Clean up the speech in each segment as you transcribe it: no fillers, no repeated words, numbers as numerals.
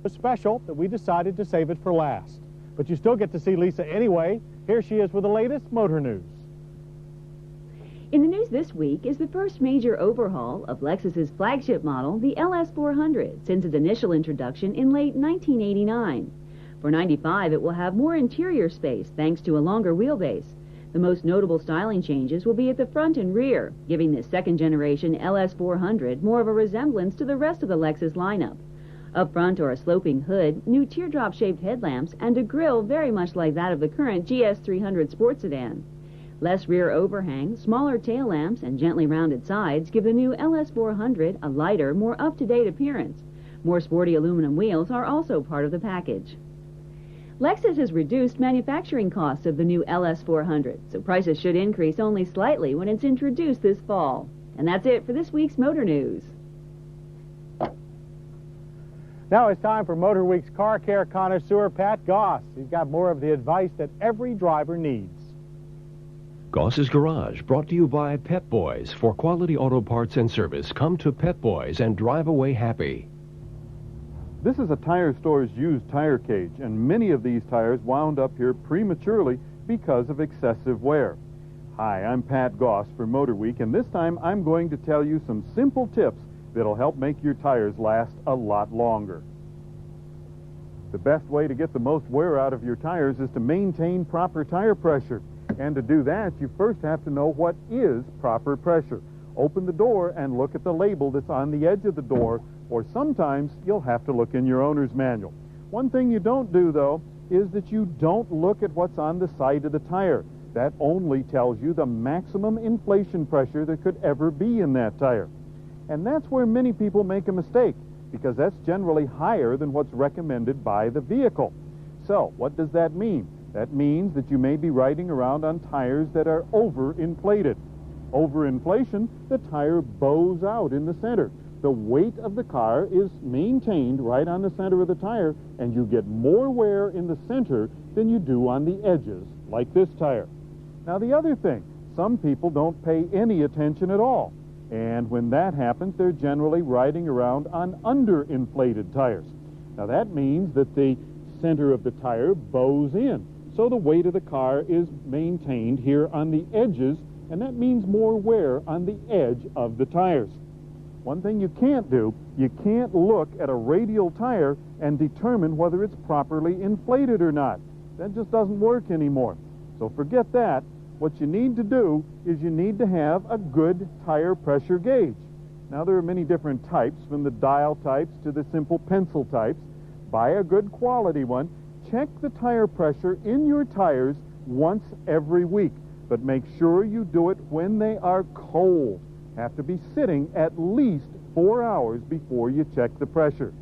was special that we decided to save it for last. But you still get to see Lisa anyway. Here she is with the latest motor news. In the news this week is the first major overhaul of Lexus's flagship model, the LS400, since its initial introduction in late 1989. For $95, it will have more interior space thanks to a longer wheelbase. The most notable styling changes will be at the front and rear, giving this second-generation LS400 more of a resemblance to the rest of the Lexus lineup. Up front are a sloping hood, new teardrop-shaped headlamps, and a grille very much like that of the current GS300 sports sedan. Less rear overhang, smaller tail lamps, and gently rounded sides give the new LS400 a lighter, more up-to-date appearance. More sporty aluminum wheels are also part of the package. Lexus has reduced manufacturing costs of the new LS400, so prices should increase only slightly when it's introduced this fall. And that's it for this week's Motor News. Now it's time for Motor Week's car care connoisseur, Pat Goss. He's got more of the advice that every driver needs. Goss's Garage, brought to you by Pep Boys. For quality auto parts and service, come to Pep Boys and drive away happy. This is a tire store's used tire cage, and many of these tires wound up here prematurely because of excessive wear. Hi, I'm Pat Goss for Motor Week, and this time I'm going to tell you some simple tips that'll help make your tires last a lot longer. The best way to get the most wear out of your tires is to maintain proper tire pressure. And to do that, you first have to know what is proper pressure. Open the door and look at the label that's on the edge of the door, or sometimes you'll have to look in your owner's manual. One thing you don't do, though, is that you don't look at what's on the side of the tire. That only tells you the maximum inflation pressure that could ever be in that tire. And that's where many people make a mistake, because that's generally higher than what's recommended by the vehicle. So, what does that mean? That means that you may be riding around on tires that are overinflated. Overinflation, the tire bows out in the center. The weight of the car is maintained right on the center of the tire, and you get more wear in the center than you do on the edges, like this tire. Now, the other thing, some people don't pay any attention at all. And when that happens, they're generally riding around on underinflated tires. Now, that means that the center of the tire bows in. So the weight of the car is maintained here on the edges, and that means more wear on the edge of the tires. One thing you can't do, you can't look at a radial tire and determine whether it's properly inflated or not. That just doesn't work anymore. So forget that. What you need to do is you need to have a good tire pressure gauge. Now, there are many different types, from the dial types to the simple pencil types. Buy a good quality one. Check the tire pressure in your tires once every week, but make sure you do it when they are cold. Have to be sitting at least 4 hours before you check the pressure.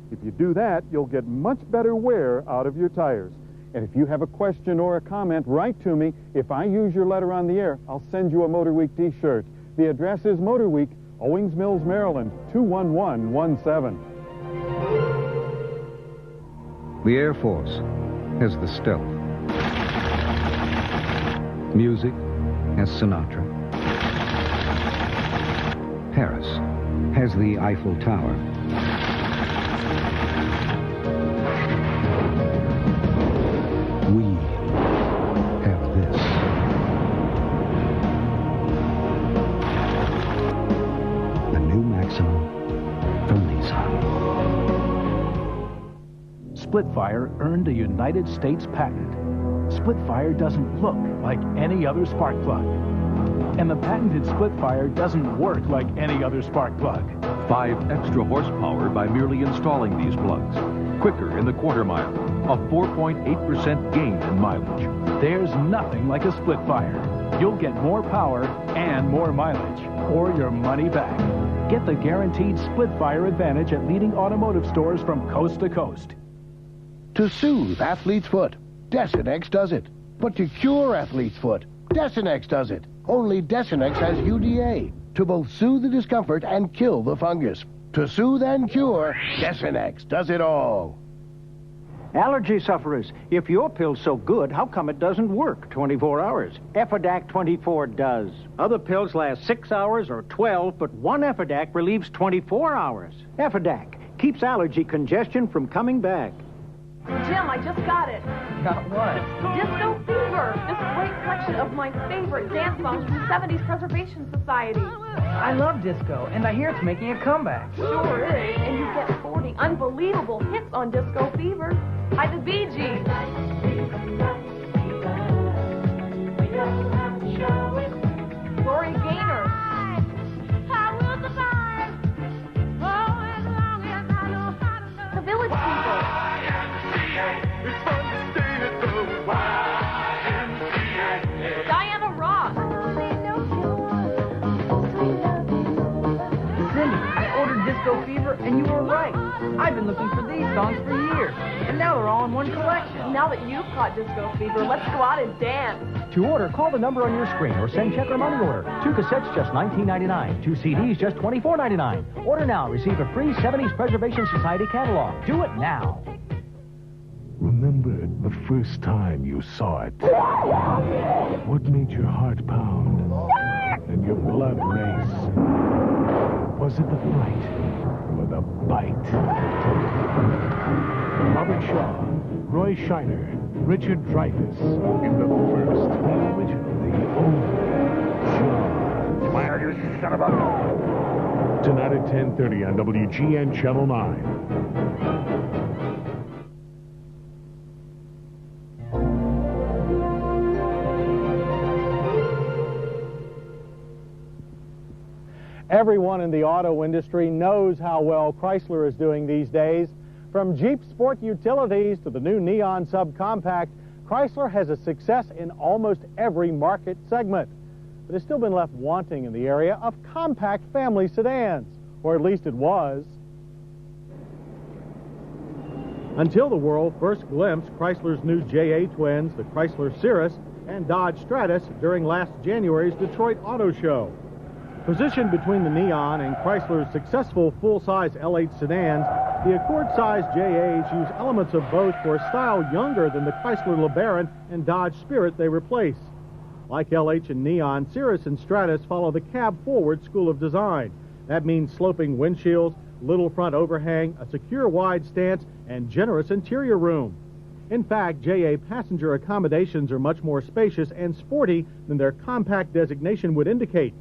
If you do that, you'll get much better wear out of your tires. And if you have a question or a comment, write to me. If I use your letter on the air, I'll send you a Motor Week t-shirt. The address is Motor Week, Owings Mills, Maryland, 21117. The Air Force has the stealth. Music has Sinatra. Paris has the Eiffel Tower. We have this. The new Maxima from Nissan. Splitfire earned a United States patent. Splitfire doesn't look like any other spark plug. And the patented Splitfire doesn't work like any other spark plug. 5 extra horsepower by merely installing these plugs. Quicker in the quarter mile. A 4.8% gain in mileage. There's nothing like a Splitfire. You'll get more power and more mileage, or your money back. Get the guaranteed Splitfire advantage at leading automotive stores from coast to coast. To soothe athlete's foot, Desenex does it. But to cure athlete's foot, Desenex does it. Only Desenex has UDA to both soothe the discomfort and kill the fungus. To soothe and cure, Desenex does it all. Allergy sufferers, if your pill's so good, how come it doesn't work 24 hours? EFIDAC 24 does. Other pills last 6 hours or 12, but one EFIDAC relieves 24 hours. EFIDAC, Keeps allergy congestion from coming back. Jim, I just got it. Got what? Disco Fever. This great collection of my favorite dance songs from the 70s Preservation Society. I love disco, and I hear it's making a comeback. Sure is. And you get 40 unbelievable hits on Disco Fever. By the Bee Gees. Lori Gaynor. The Village People. Diana Ross. Cindy, I ordered Disco Fever, and you were right. I've been looking for these songs for years, and now they're all in one collection. Now that you've caught Disco Fever, let's go out and dance. To order, call the number on your screen or send check or money order. 2 cassettes, just $19.99. 2 CDs, just $24.99. Order now. Receive a free 70s Preservation Society catalog. Do it now. Remember the first time you saw it? What made your heart pound and your blood race? Was it the flight or the bite? Robert Shaw, Roy Scheider, Richard Dreyfuss in the first, the original, the only Shaw. Why are you son of a... Tonight at 10:30 on WGN Channel 9. Everyone in the auto industry knows how well Chrysler is doing these days. From Jeep Sport Utilities to the new Neon Subcompact, Chrysler has a success in almost every market segment. But it's still been left wanting in the area of compact family sedans, or at least it was. Until the world first glimpsed Chrysler's new JA twins, the Chrysler Cirrus and Dodge Stratus, during last January's Detroit Auto Show. Positioned between the Neon and Chrysler's successful full-size L8 sedans, the Accord-sized JAs use elements of both for a style younger than the Chrysler LeBaron and Dodge Spirit they replace. Like LH and Neon, Cirrus and Stratus follow the cab-forward school of design. That means sloping windshields, little front overhang, a secure wide stance, and generous interior room. In fact, JA passenger accommodations are much more spacious and sporty than their compact designation would indicate.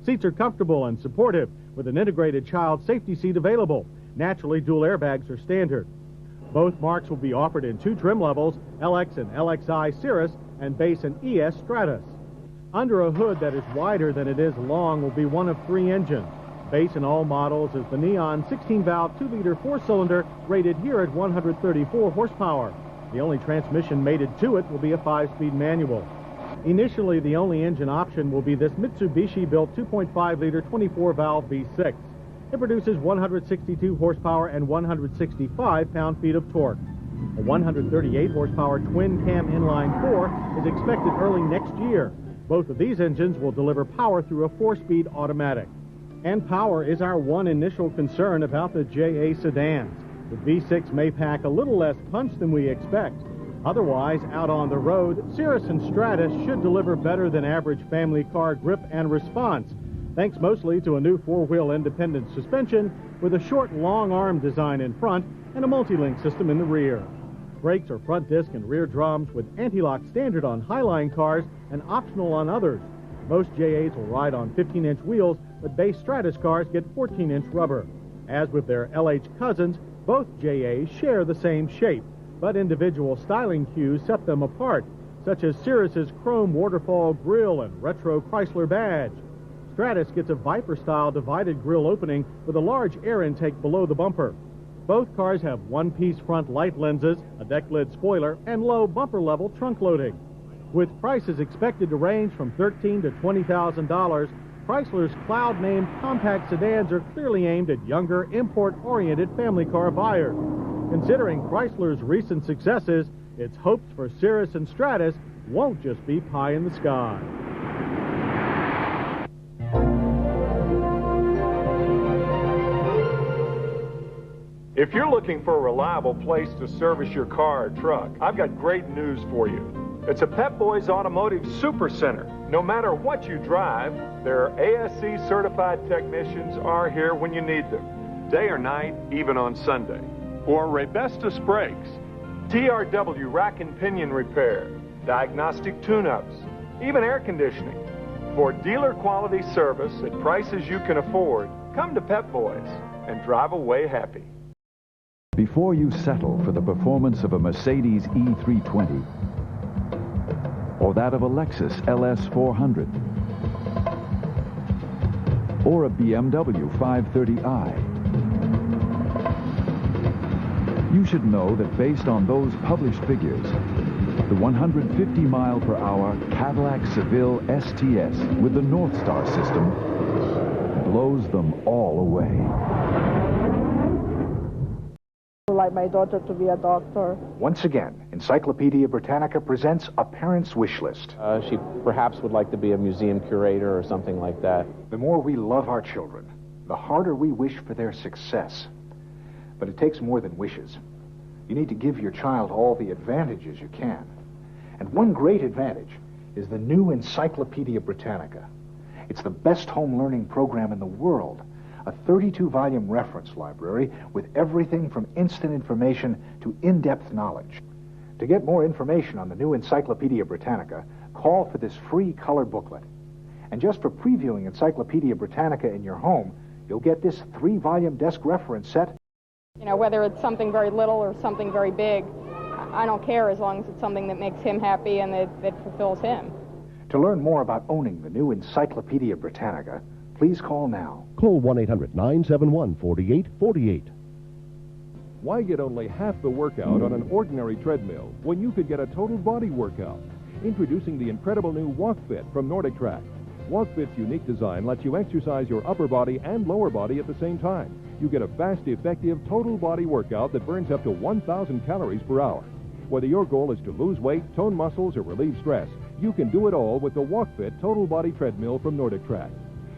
Seats are comfortable and supportive, with an integrated child safety seat available. Naturally, dual airbags are standard. Both marques will be offered in 2 trim levels, LX and LXI Cirrus and Base and ES Stratus. Under a hood that is wider than it is long will be one of 3 engines. Base in all models is the Neon 16-valve 2-liter 4-cylinder rated here at 134 horsepower. The only transmission mated to it will be a 5-speed manual. Initially, the only engine option will be this Mitsubishi-built 2.5-liter 24-valve V6. It produces 162 horsepower and 165 pound-feet of torque. A 138-horsepower twin-cam inline-4 is expected early next year. Both of these engines will deliver power through a 4-speed automatic. And power is our one initial concern about the JA sedans. The V6 may pack a little less punch than we expect. Otherwise, out on the road, Cirrus and Stratus should deliver better than average family car grip and response, thanks mostly to a new 4-wheel independent suspension with a short, long arm design in front and a multi-link system in the rear. Brakes are front disc and rear drums with anti-lock standard on Highline cars and optional on others. Most JAs will ride on 15-inch wheels, but base Stratus cars get 14-inch rubber. As with their LH cousins, both JAs share the same shape, but individual styling cues set them apart, such as Cirrus's chrome waterfall grille and retro Chrysler badge. Stratus gets a Viper-style divided grille opening with a large air intake below the bumper. Both cars have one-piece front light lenses, a deck lid spoiler, and low bumper-level trunk loading. With prices expected to range from $13,000 to $20,000, Chrysler's cloud-named compact sedans are clearly aimed at younger, import-oriented family car buyers. Considering Chrysler's recent successes, it's hoped for Cirrus and Stratus won't just be pie in the sky. If you're looking for a reliable place to service your car or truck, I've got great news for you. It's a Pep Boys Automotive Super Center. No matter what you drive, their ASC certified technicians are here when you need them. day or night, even on Sunday. Or Raybestos brakes, TRW rack and pinion repair, diagnostic tune-ups, even air conditioning. For dealer quality service at prices you can afford, come to Pep Boys and drive away happy. Before you settle for the performance of a Mercedes E320 or that of a Lexus LS400 or a BMW 530i, you should know that based on those published figures, the 150-mile-per-hour Cadillac Seville STS with the North Star system blows them all away. I would like my daughter to be a doctor. Once again, Encyclopaedia Britannica presents a parent's wish list. She perhaps would like to be a museum curator or something like that. The more we love our children, the harder we wish for their success. But it takes more than wishes. You need to give your child all the advantages you can. And one great advantage is the new Encyclopaedia Britannica. It's the best home learning program in the world. A 32-volume reference library with everything from instant information to in-depth knowledge. To get more information on the new Encyclopaedia Britannica, call for this free color booklet. And just for previewing Encyclopaedia Britannica in your home, you'll get this 3-volume desk reference set. You know, whether it's something very little or something very big, I don't care as long as it's something that makes him happy and that fulfills him. To learn more about owning the new Encyclopaedia Britannica, please call now. Call 1-800-971-4848. Why get only half the workout on an ordinary treadmill when you could get a total body workout? Introducing the incredible new WalkFit from NordicTrack. WalkFit's unique design lets you exercise your upper body and lower body at the same time. You get a fast, effective, total body workout that burns up to 1,000 calories per hour. Whether your goal is to lose weight, tone muscles, or relieve stress, you can do it all with the WalkFit Total Body Treadmill from NordicTrack.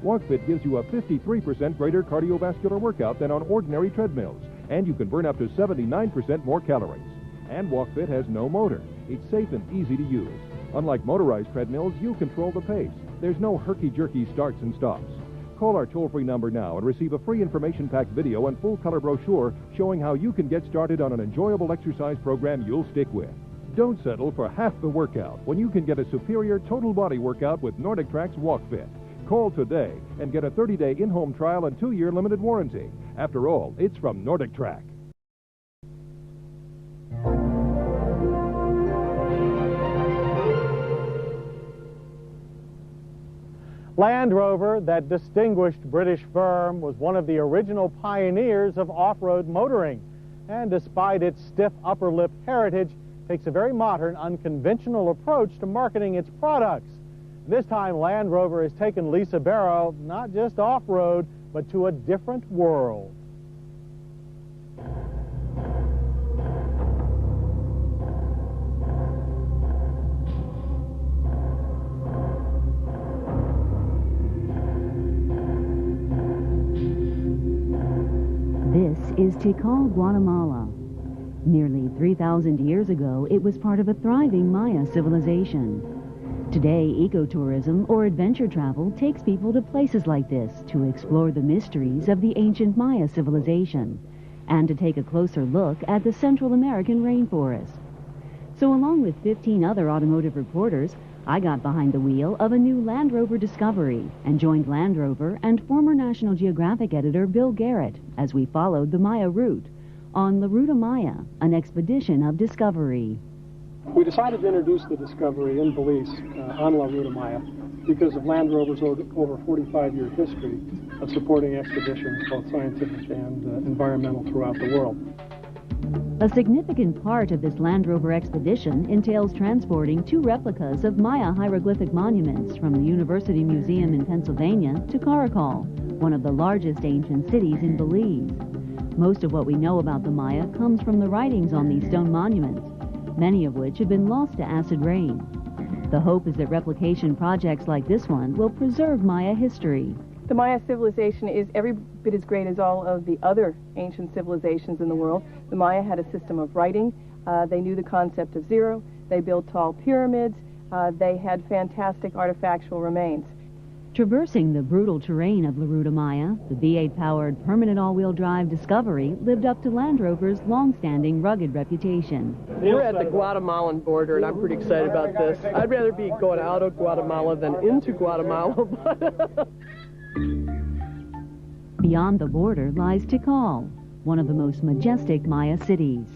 WalkFit gives you a 53% greater cardiovascular workout than on ordinary treadmills, and you can burn up to 79% more calories. And WalkFit has no motor. It's safe and easy to use. Unlike motorized treadmills, you control the pace. There's no herky-jerky starts and stops. Call our toll-free number now and receive a free information-packed video and full-color brochure showing how you can get started on an enjoyable exercise program you'll stick with. Don't settle for half the workout when you can get a superior total body workout with NordicTrack's WalkFit. Call today and get a 30-day in-home trial and 2-year limited warranty. After all, it's from NordicTrack. Land Rover, that distinguished British firm, was one of the original pioneers of off-road motoring, and despite its stiff upper lip heritage, takes a very modern, unconventional approach to marketing its products. This time, Land Rover has taken Lisa Barrow not just off-road, but to a different world. This is Tikal, Guatemala. Nearly 3,000 years ago, it was part of a thriving Maya civilization. Today, ecotourism or adventure travel takes people to places like this to explore the mysteries of the ancient Maya civilization and to take a closer look at the Central American rainforest. So along with 15 other automotive reporters, I got behind the wheel of a new Land Rover Discovery and joined Land Rover and former National Geographic editor Bill Garrett as we followed the Maya route on La Ruta Maya, an expedition of discovery. We decided to introduce the Discovery in Belize on La Ruta Maya because of Land Rover's over 45-year history of supporting expeditions, both scientific and environmental, throughout the world. A significant part of this Land Rover expedition entails transporting 2 replicas of Maya hieroglyphic monuments from the University Museum in Pennsylvania to Caracol, one of the largest ancient cities in Belize. Most of what we know about the Maya comes from the writings on these stone monuments, many of which have been lost to acid rain. The hope is that replication projects like this one will preserve Maya history. The Maya civilization is every bit as great as all of the other ancient civilizations in the world. The Maya had a system of writing. They knew the concept of zero. They built tall pyramids. They had fantastic artifactual remains. Traversing the brutal terrain of La Ruta Maya, the V8-powered permanent all-wheel drive Discovery lived up to Land Rover's long-standing rugged reputation. We're at the Guatemalan border, and I'm pretty excited about this. I'd rather be going out of Guatemala than into Guatemala. Beyond the border lies Tikal, one of the most majestic Maya cities.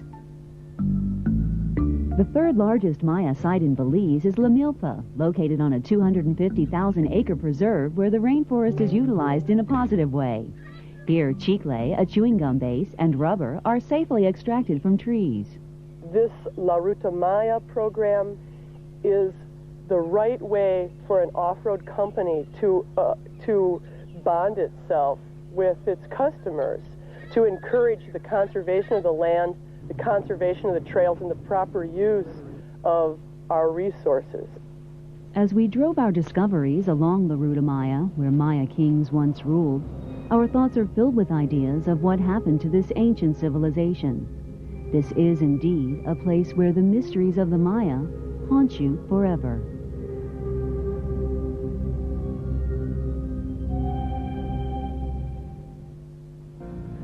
The third largest Maya site in Belize is La Milpa, located on a 250,000-acre preserve where the rainforest is utilized in a positive way. Here, chicle, a chewing gum base, and rubber are safely extracted from trees. This La Ruta Maya program is the right way for an off-road company to bond itself with its customers, to encourage the conservation of the land, the conservation of the trails, and the proper use of our resources. As we drove our Discoveries along La Ruta Maya, where Maya kings once ruled, our thoughts are filled with ideas of what happened to this ancient civilization. This is indeed a place where the mysteries of the Maya haunt you forever.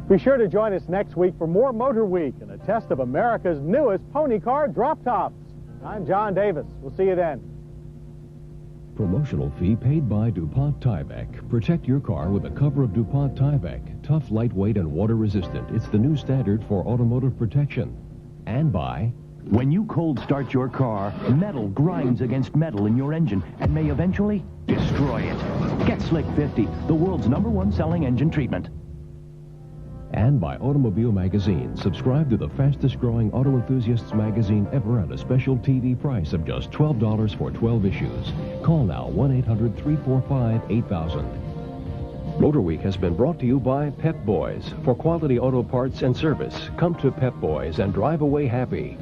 Be sure to join us next week for more Motor Week and a test of America's newest pony car drop tops. I'm John Davis. We'll see you then. Promotional fee paid by DuPont Tyvek. Protect your car with a cover of DuPont Tyvek. Tough, lightweight, and water resistant. It's the new standard for automotive protection. And by... When you cold start your car, metal grinds against metal in your engine and may eventually destroy it. Get Slick 50, the world's #1 selling engine treatment. And by Automobile Magazine. Subscribe to the fastest growing auto enthusiasts magazine ever at a special TV price of just $12 for 12 issues. Call now 1-800-345-8000. Motor Week has been brought to you by Pep Boys. For quality auto parts and service, come to Pep Boys and drive away happy.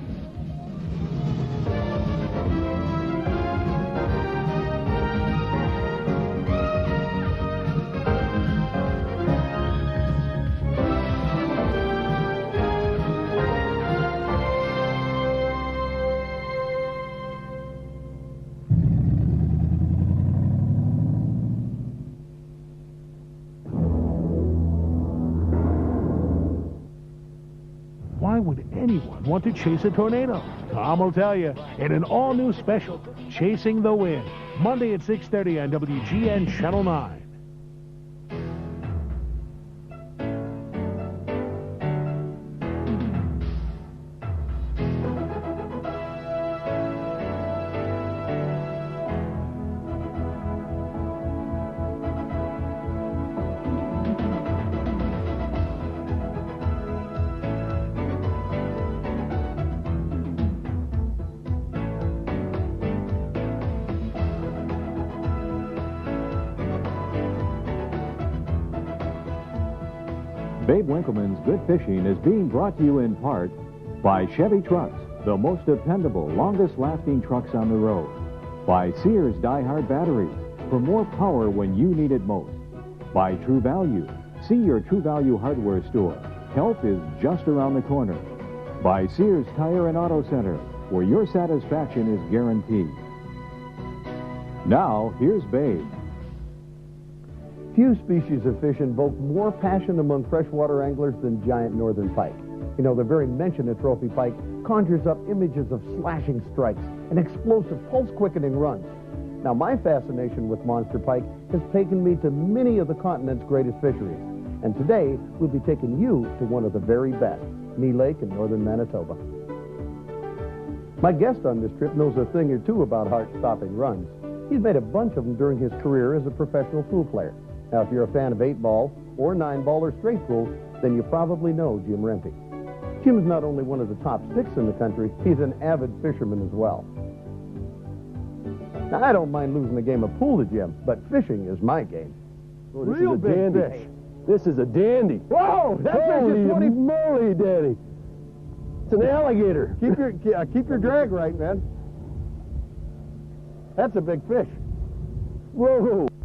Why would anyone want to chase a tornado? Tom will tell you in an all-new special, Chasing the Wind, Monday at 6:30 on WGN Channel 9. Babe Winkleman's Good Fishing is being brought to you in part by Chevy Trucks, the most dependable, longest-lasting trucks on the road. By Sears Die-Hard Batteries, for more power when you need it most. By True Value. See your True Value hardware store. Help is just around the corner. By Sears Tire and Auto Center, where your satisfaction is guaranteed. Now, here's Babe. Few species of fish invoke more passion among freshwater anglers than giant northern pike. You know, the very mention of trophy pike conjures up images of slashing strikes and explosive, pulse-quickening runs. Now, my fascination with monster pike has taken me to many of the continent's greatest fisheries. And today, we'll be taking you to one of the very best, Knee Lake in northern Manitoba. My guest on this trip knows a thing or two about heart-stopping runs. He's made a bunch of them during his career as a professional pool player. Now, if you're a fan of 8-ball or 9-ball or straight pools, then you probably know Jim Rempe. Jim's not only one of the top 6 in the country, he's an avid fisherman as well. Now, I don't mind losing a game of pool to Jim, but fishing is my game. Oh, this is a dandy. This is a dandy. Whoa! That's holy moly, Daddy! It's an alligator. Keep your drag right, man. That's a big fish. Whoa!